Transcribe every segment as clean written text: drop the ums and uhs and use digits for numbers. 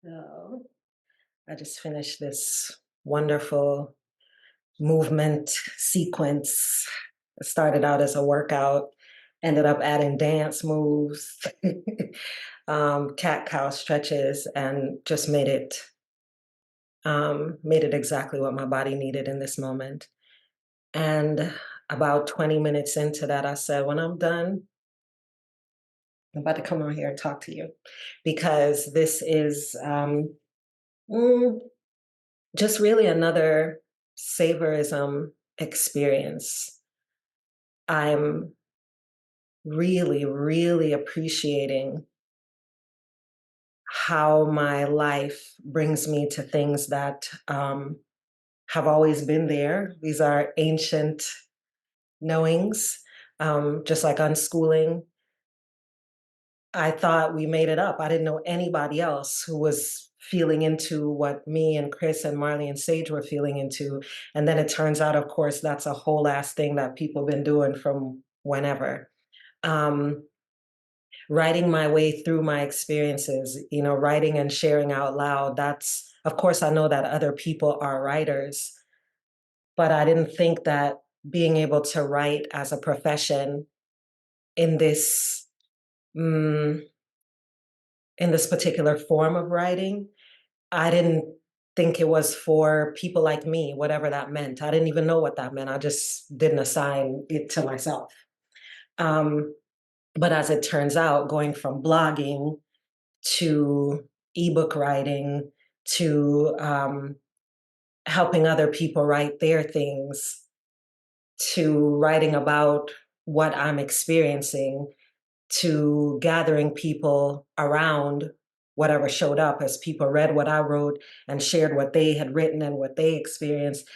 So I just finished this wonderful movement sequence. It started out as a workout, ended up adding dance moves, cat cow stretches, and just made it exactly what my body needed in this moment. And about 20 minutes into that, I said, when I'm done, I'm about to come on here and talk to you because this is mm, just really another savourism experience. I'm really, really appreciating how my life brings me to things that have always been there. These are ancient knowings, just like unschooling. I thought we made it up. I didn't know anybody else who was feeling into what me and Chris and Marley and Sage were feeling into. And then it turns out, of course, that's a whole ass thing that people been doing from whenever. Um, Writing my way through my experiences, writing and sharing out loud. That's, of course, I know that other people are writers, but I didn't think that being able to write as a profession in this, mm, in this particular form of writing, I didn't think it was for people like me, whatever that meant. I didn't even know what that meant. I just didn't assign it to myself. Um, but as it turns out, going from blogging to ebook writing to helping other people write their things to writing about what I'm experiencing to gathering people around whatever showed up as people read what I wrote and shared what they had written and what they experienced,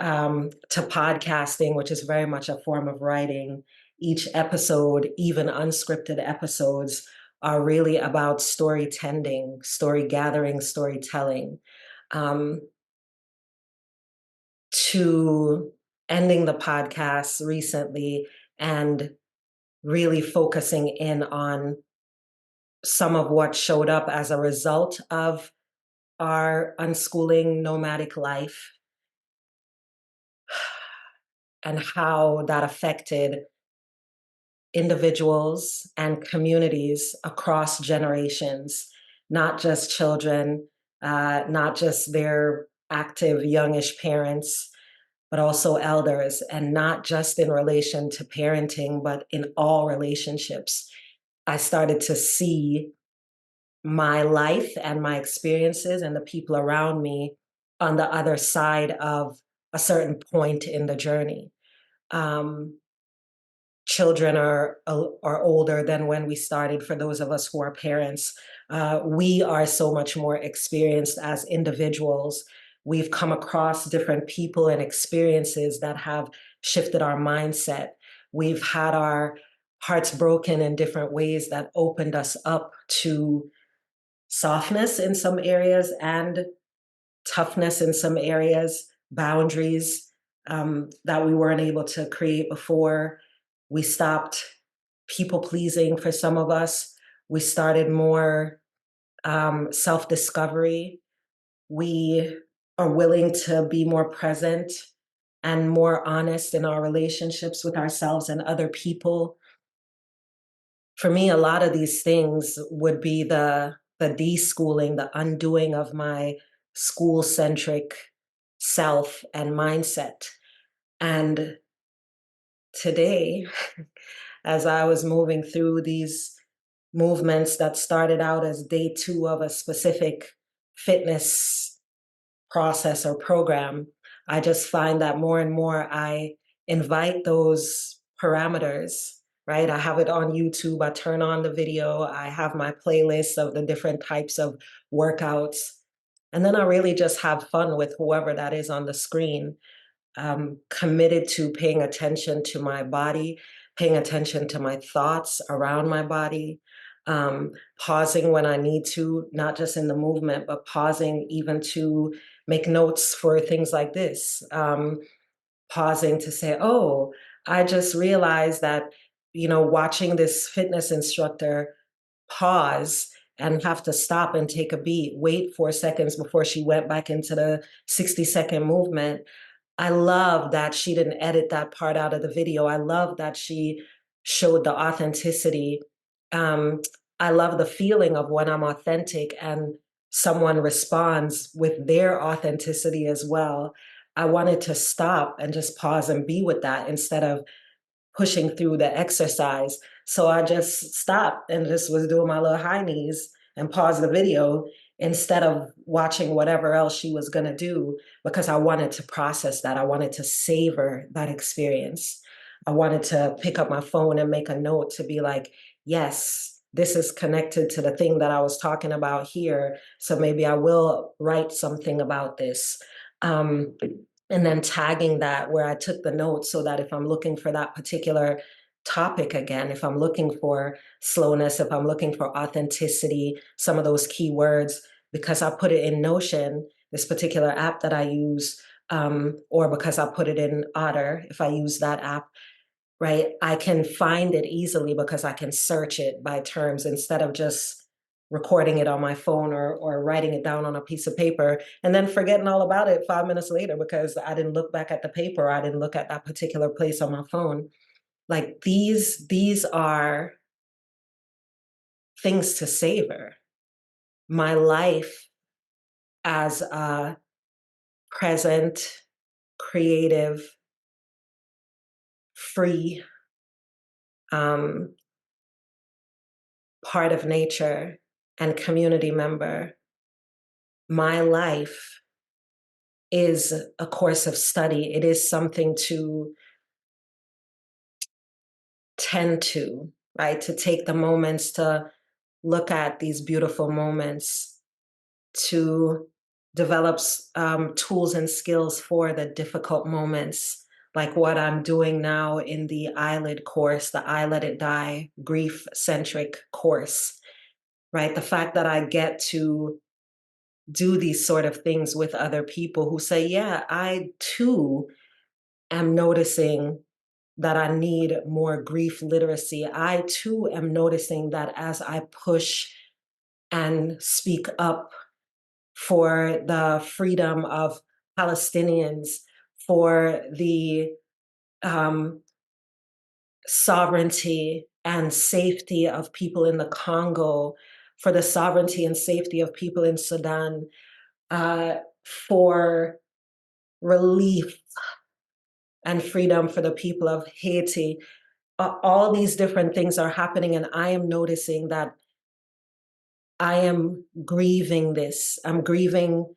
to podcasting, which is very much a form of writing. Each episode, even unscripted episodes, are really about story tending, story gathering, storytelling. Um, to ending the podcast recently and really focusing in on some of what showed up as a result of our unschooling nomadic life and how that affected individuals and communities across generations, not just children, not just their active youngish parents, but also elders, and not just in relation to parenting, but in all relationships. I started to see my life and my experiences and the people around me on the other side of a certain point in the journey. Um, Children are older than when we started. For those of us who are parents, we are so much more experienced as individuals. We've come across different people and experiences that have shifted our mindset. We've had our hearts broken in different ways that opened us up to softness in some areas and toughness in some areas, boundaries that we weren't able to create before. We stopped people pleasing for some of us. We started more self discovery. We are willing to be more present and more honest in our relationships with ourselves and other people. For me, a lot of these things would be the deschooling, the undoing of my school centric self and mindset. And today, as I was moving through these movements that started out as day two of a specific fitness process or program, I just find that more and more I invite those parameters, right? I have it on YouTube, I turn on the video, I have my playlist of the different types of workouts, and then I really just have fun with whoever that is on the screen. Committed to paying attention to my body, paying attention to my thoughts around my body, pausing when I need to, not just in the movement, but pausing even to make notes for things like this. Pausing to say, oh, I just realized that, watching this fitness instructor pause and have to stop and take a beat, wait 4 seconds before she went back into the 60-second movement. I love that she didn't edit that part out of the video. I love that she showed the authenticity. Um, I love the feeling of when I'm authentic and someone responds with their authenticity as well. I wanted to stop and just pause and be with that instead of pushing through the exercise. So I just stopped and just was doing my little high knees and paused the video instead of watching whatever else she was going to do, because I wanted to process that. I wanted to savor that experience. I wanted to pick up my phone and make a note to be like, yes, this is connected to the thing that I was talking about here. So maybe I will write something about this. Um, and then tagging that where I took the notes so that if I'm looking for that particular topic again, if I'm looking for slowness, if I'm looking for authenticity, some of those keywords, because I put it in Notion, this particular app that I use, or because I put it in Otter, if I use that app, right, I can find it easily because I can search it by terms instead of just recording it on my phone or writing it down on a piece of paper and then forgetting all about it 5 minutes later because I didn't look back at the paper, or I didn't look at that particular place on my phone. Like these are things to savor. My life as a present, creative, free, um, part of nature and community member, my life is a course of study. It is something to tend to, right? To take the moments to look at these beautiful moments, to develop tools and skills for the difficult moments, like what I'm doing now in the eyelid course, the I Let It Die grief-centric course, right? The fact that I get to do these sort of things with other people who say, yeah, I too am noticing that I need more grief literacy. I too am noticing that as I push and speak up for the freedom of Palestinians, for the um, sovereignty and safety of people in the Congo, for the sovereignty and safety of people in Sudan, for relief and freedom for the people of Haiti. All these different things are happening, and I am noticing that I am grieving this. I'm grieving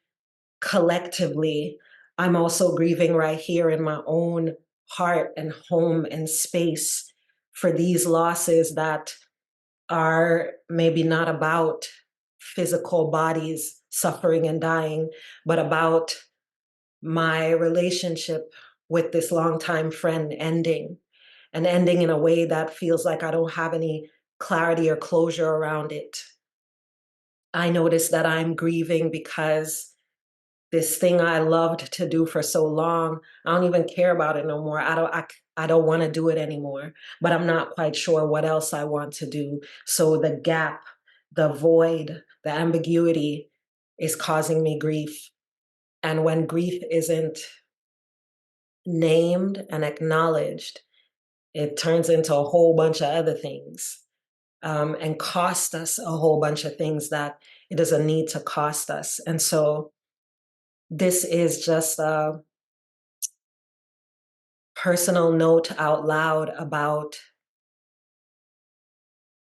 collectively. I'm also grieving right here in my own heart and home and space for these losses that are maybe not about physical bodies suffering and dying, but about my relationship with this longtime friend ending, and ending in a way that feels like I don't have any clarity or closure around it. I notice that I'm grieving because this thing I loved to do for so long, I don't even care about it no more. I don't want to do it anymore, but I'm not quite sure what else I want to do. So the gap, the void, the ambiguity is causing me grief. And when grief isn't named and acknowledged, it turns into a whole bunch of other things, and cost us a whole bunch of things that it doesn't need to cost us. And so this is just a personal note out loud about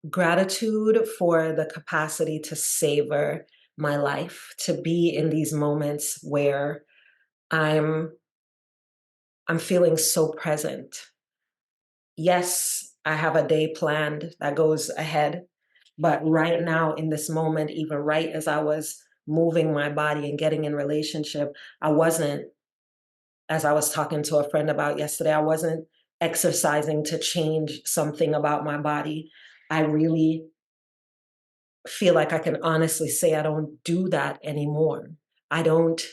gratitude for the capacity to savor my life, to be in these moments where I'm I'm feeling so present. Yes, I have a day planned that goes ahead, but right now in this moment, even right as I was moving my body and getting in relationship, I wasn't, as I was talking to a friend about yesterday, I wasn't exercising to change something about my body. I really feel like I can honestly say I don't do that anymore. I don't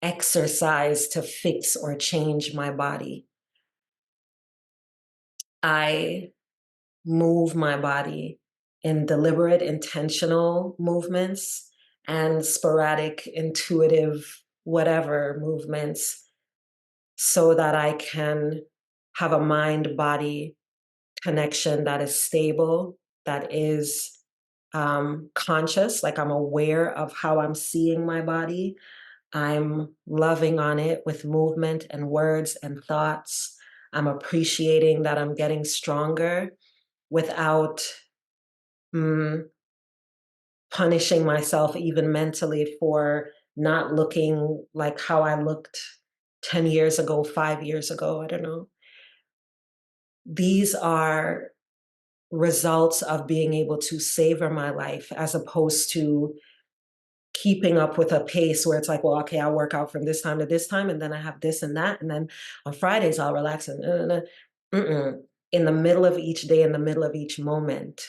exercise to fix or change my body. I move my body in deliberate, intentional movements and sporadic, intuitive, whatever movements, so that I can have a mind body connection that is stable, that is conscious, like I'm aware of how I'm seeing my body. I'm loving on it with movement and words and thoughts. I'm appreciating that I'm getting stronger without mm, punishing myself, even mentally, for not looking like how I looked 10 years ago, 5 years ago. I don't know. These are results of being able to savor my life as opposed to keeping up with a pace where it's like, well, okay, I'll work out from this time to this time, and then I have this and that, and then on Fridays I'll relax and mm-mm. In the middle of each day, in the middle of each moment,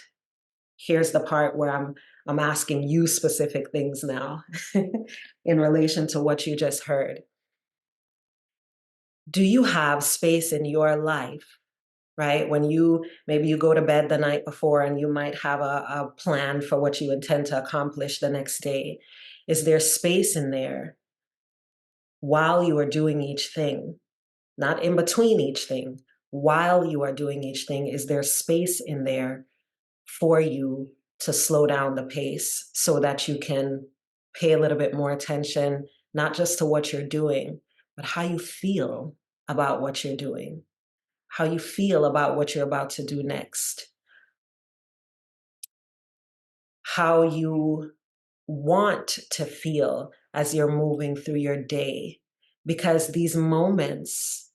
here's the part where I'm asking you specific things now in relation to what you just heard. Do you have space in your life, right? When you maybe you go to bed the night before and you might have a plan for what you intend to accomplish the next day. Is there space in there while you are doing each thing, not in between each thing, while you are doing each thing? Is there space in there for you to slow down the pace so that you can pay a little bit more attention, not just to what you're doing, but how you feel about what you're doing, how you feel about what you're about to do next, how you want to feel as you're moving through your day, because these moments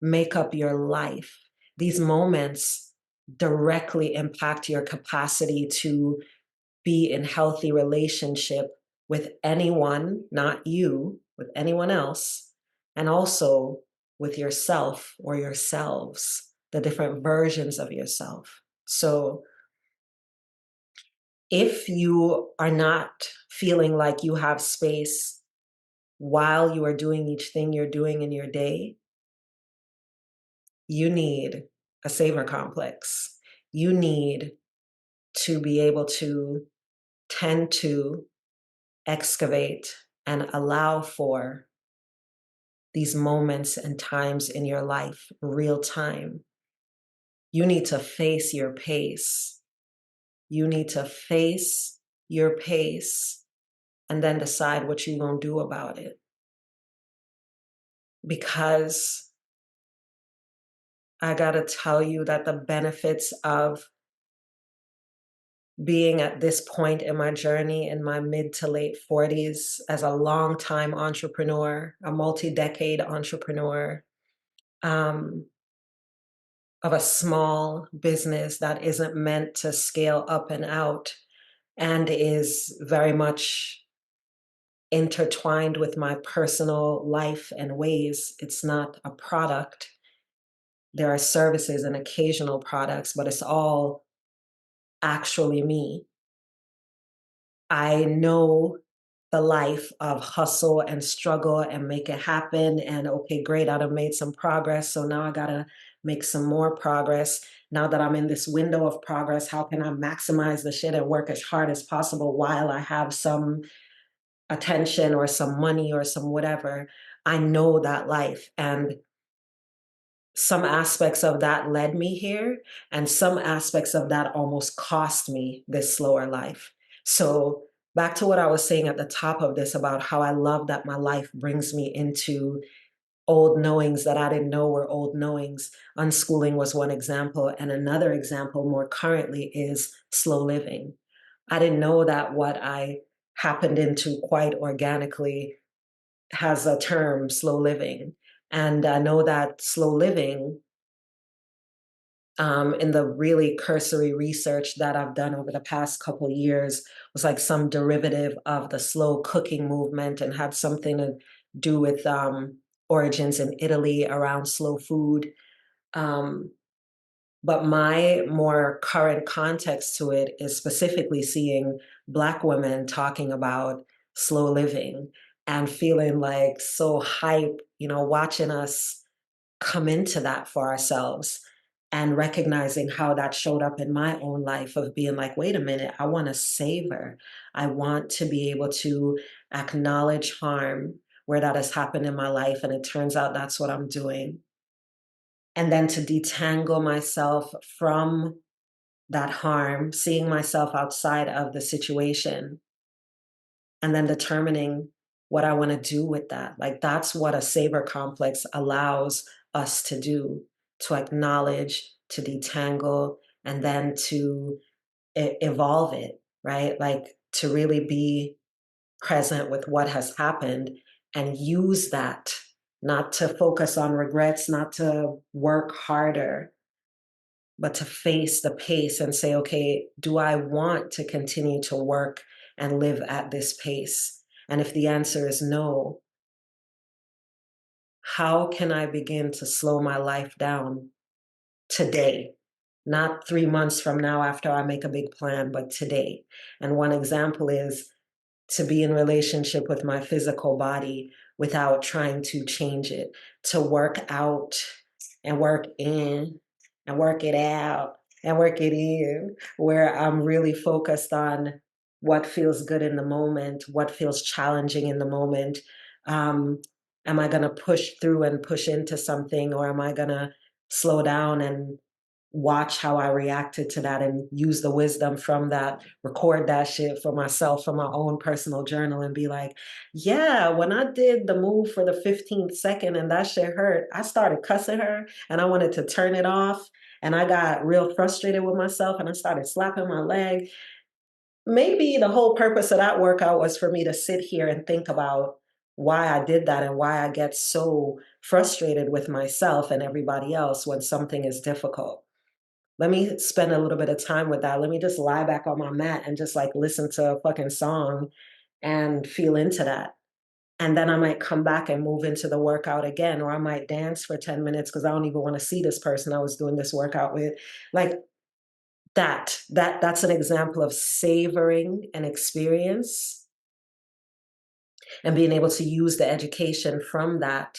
make up your life. These moments directly impact your capacity to be in healthy relationship with anyone, not you, with anyone else, and also with yourself or yourselves, the different versions of yourself. So if you are not feeling like you have space while you are doing each thing you're doing in your day, you need a saver complex. You need to be able to tend to excavate and allow for these moments and times in your life, real time. You need to face your pace. You need to face your pace and then decide what you're going to do about it. Because I got to tell you that the benefits of being at this point in my journey in my mid to late 40s as a long-time entrepreneur, a multi-decade entrepreneur, um, of a small business that isn't meant to scale up and out and is very much intertwined with my personal life and ways. It's not a product. There are services and occasional products, but it's all actually me. I know the life of hustle and struggle and make it happen. And okay, great, I'd have made some progress. So now I gotta make some more progress. Now that I'm in this window of progress, how can I maximize the shit and work as hard as possible while I have some attention or some money or some whatever? I know that life. And some aspects of that led me here, and some aspects of that almost cost me this slower life. So, back to what I was saying at the top of this about how I love that my life brings me into old knowings that I didn't know were old knowings. Unschooling was one example, and another example more currently is slow living. I didn't know that what I happened into quite organically has a term, slow living. And I know that slow living, in the really cursory research that I've done over the past couple years, was like some derivative of the slow cooking movement and had something to do with origins in Italy around slow food. Um, but my more current context to it is specifically seeing Black women talking about slow living and feeling like so hype, watching us come into that for ourselves. and recognizing how that showed up in my own life of being like, wait a minute, I want to savor. I want to be able to acknowledge harm where that has happened in my life. And it turns out that's what I'm doing. And then to detangle myself from that harm, seeing myself outside of the situation, and then determining what I want to do with that. Like that's what a saber complex allows us to do, to acknowledge, to detangle, and then to evolve it, right? Like to really be present with what has happened and use that, not to focus on regrets, not to work harder, but to face the pace and say, okay, do I want to continue to work and live at this pace? And if the answer is no, how can I begin to slow my life down today? Not 3 months from now after I make a big plan, but today. And one example is to be in relationship with my physical body without trying to change it, to work out and work in and work it out and work it in, where I'm really focused on what feels good in the moment, what feels challenging in the moment. Um, am I going to push through and push into something, or am I going to slow down and watch how I reacted to that and use the wisdom from that, record that shit for myself, for my own personal journal, and be like, yeah, when I did the move for the 15th second and that shit hurt, I started cussing her and I wanted to turn it off. And I got real frustrated with myself and I started slapping my leg. Maybe the whole purpose of that workout was for me to sit here and think about why I did that and why I get so frustrated with myself and everybody else when something is difficult. Let me spend a little bit of time with that. Let me just lie back on my mat and just like listen to a fucking song and feel into that. And then I might come back and move into the workout again, or I might dance for 10 minutes because I don't even want to see this person I was doing this workout with. Like that's an example of savoring an experience and being able to use the education from that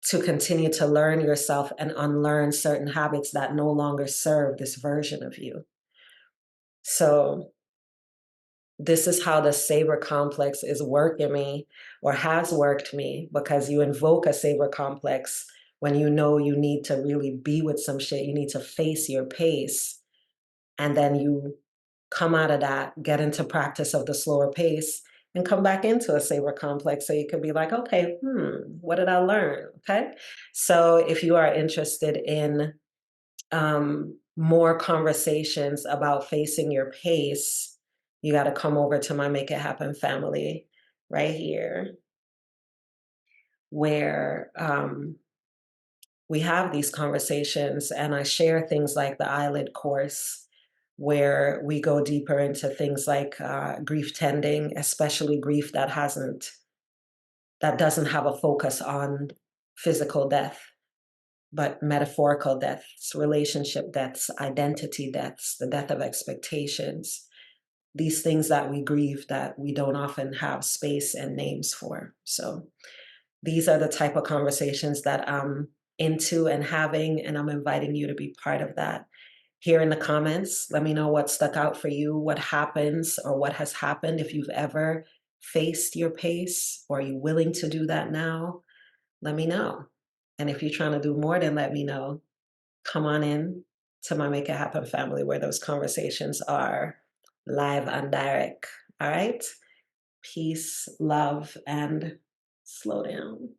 to continue to learn yourself and unlearn certain habits that no longer serve this version of you. So this is how the saber complex is working me or has worked me, because you invoke a saber complex when you know you need to really be with some shit. You need to face your pace. And then you come out of that, get into practice of the slower pace, and come back into a saber complex. So you could be like, okay, what did I learn? Okay. So if you are interested in more conversations about facing your pace, you got to come over to my Make It Happen family right here, where we have these conversations and I share things like the eyelid course, where we go deeper into things like grief tending, especially grief that doesn't have a focus on physical death, but metaphorical deaths, relationship deaths, identity deaths, the death of expectations, these things that we grieve that we don't often have space and names for. So these are the type of conversations that I'm into and having, and I'm inviting you to be part of that. Here in the comments, let me know what stuck out for you, what happens or what has happened if you've ever faced your pace, or are you willing to do that now? Let me know. And if you're trying to do more than let me know, come on in to my Make It Happen family, where those conversations are live and direct. All right? Peace, love, and slow down.